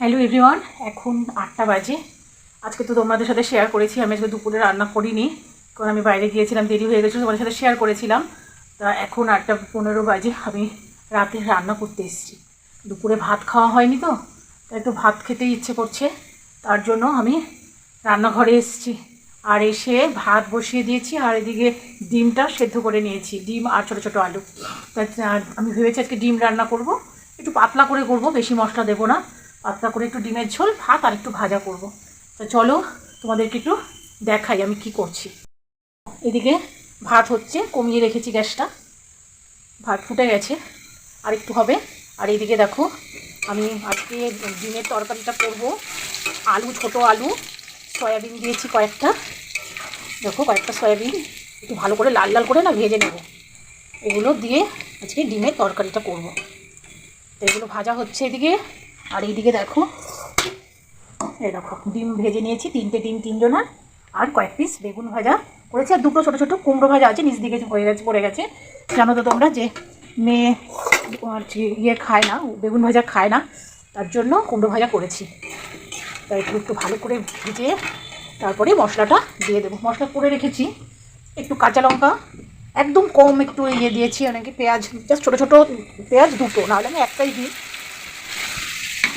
Hello everyone, এখন 8টা বাজে। আজকে তো তোমাদের সাথে শেয়ার করেছি আমি আজকে দুপুরে রান্না করিনি, কারণ আমি বাইরে গিয়েছিলাম, দেরি হয়ে গেছিলো, তোমাদের সাথে শেয়ার করেছিলাম। তা এখন 8টা 15 বাজে, আমি রাতে রান্না করতে এসেছি। দুপুরে ভাত খাওয়া হয়নি তো, তাই একটু ভাত খেতেই ইচ্ছে করছে, তার জন্য আমি রান্নাঘরে এসেছি। আর এসে ভাত বসিয়ে দিয়েছি, আর এদিকে ডিমটা সেদ্ধ করে নিয়েছি, ডিম আর ছোটো ছোটো আলু। তা আমি ভেবেছি আজকে ডিম রান্না করব, একটু পাতলা করে করব, বেশি মশলা দেবো না, পাতলা করে একটু ডিমের ঝোল, ভাত আর একটু ভাজা করব। তা চলো তোমাদেরকে একটু দেখাই আমি কি করছি। এদিকে ভাত হচ্ছে, কমিয়ে রেখেছি গ্যাসটা, ভাত ফুটে গেছে, আর একটু হবে। আর এইদিকে দেখো আমি আজকে ডিমের তরকারিটা করব। আলু, ছোটো আলু, সয়াবিন দিয়েছি কয়েকটা, দেখো কয়েকটা সয়াবিন একটু ভালো করে লাল লাল করে না ভেজে নেব, এগুলো দিয়ে আজকে ডিমের তরকারিটা করব। তো এগুলো ভাজা হচ্ছে এদিকে। আর এইদিকে দেখো, এই দেখো ডিম ভেজে নিয়েছি, 3টে ডিম 3জনের, আর কয়েক পিস বেগুন ভাজা করেছি, আর 2টো ছোটো ছোটো কুমড়ো ভাজা আছে, নিচ দিকে হয়ে গেছে, পড়ে গেছে। জানো তো তোমরা যে মেয়ে ইয়ে খায় না, বেগুন ভাজা খায় না, তার জন্য কুমড়ো ভাজা করেছি। তাই একটু একটু ভালো করে ভেজে তারপরে মশলাটা দিয়ে দেবো। মশলা করে রেখেছি, একটু কাঁচা লঙ্কা একদম কম একটু ইয়ে দিয়েছি, অনেকে পেঁয়াজ জাস্ট ছোটো ছোটো পেঁয়াজ 2টো, নাহলে আমি একটাই দিই।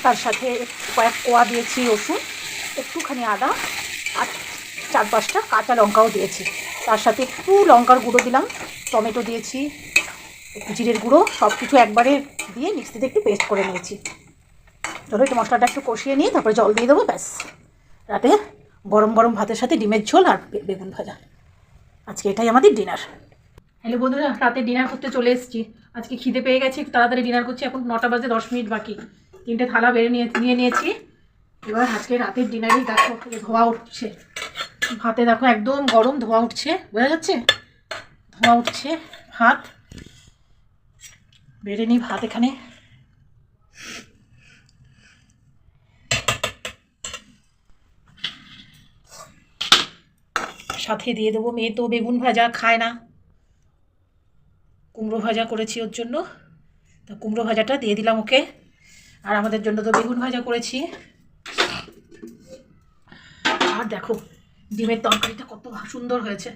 তার সাথে কয়েক কোয়া দিয়েছি রসুন, একটুখানি আদা, আর 4-5টা কাঁচা লঙ্কাও দিয়েছি। তার সাথে একটু লঙ্কার গুঁড়ো দিলাম, টমেটো দিয়েছি, একটু জিরের গুঁড়ো, সব কিছু একবারে দিয়ে মিক্সিতে একটু পেস্ট করে নিয়েছি। চলো একটু মশলাটা একটু কষিয়ে নিই, তারপরে জল দিয়ে দেবো, ব্যাস। রাতে গরম গরম ভাতের সাথে ডিমের ঝোল আর বেগুন ভাজা, আজকে এটাই আমাদের ডিনার। হ্যালো বন্ধুরা, রাতে ডিনার করতে চলে এসেছি। আজকে খিদে পেয়ে গেছে, তাড়াতাড়ি ডিনার করছি। এখন 9টা বাজে 10 মিনিট বাকি, 3টে থালা নিয়ে নিয়েছি। এবার আজকে রাতের ডিনারেই দেখো ধোয়া উঠছে, ভাতে দেখো একদম গরম ধোয়া উঠছে, বোঝা যাচ্ছে ধোয়া উঠছে। ভাত বেড়ে নিই, ভাত এখানে সাথে দিয়ে দেবো। মেয়ে তো বেগুন ভাজা খায় না, কুমড়ো ভাজা করেছি ওর জন্য, তো কুমড়ো ভাজাটা দিয়ে দিলাম ওকে। আর আমাদের জন্য তো বেগুন ভাজা করেছি। আর দেখো ডিমের তরকারিটা কত সুন্দর হয়েছে।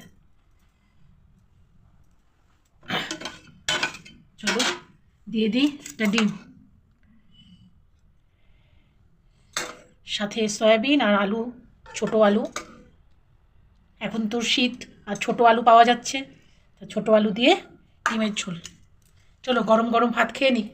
চলো দিয়ে দিই একটা ডিম, সাথে সয়াবিন আর আলু, ছোটো আলু। এখন তো শীত, আর ছোটো আলু পাওয়া যাচ্ছে, ছোটো আলু দিয়ে ডিমের ঝোল। চলো গরম গরম ভাত খেয়ে নিই।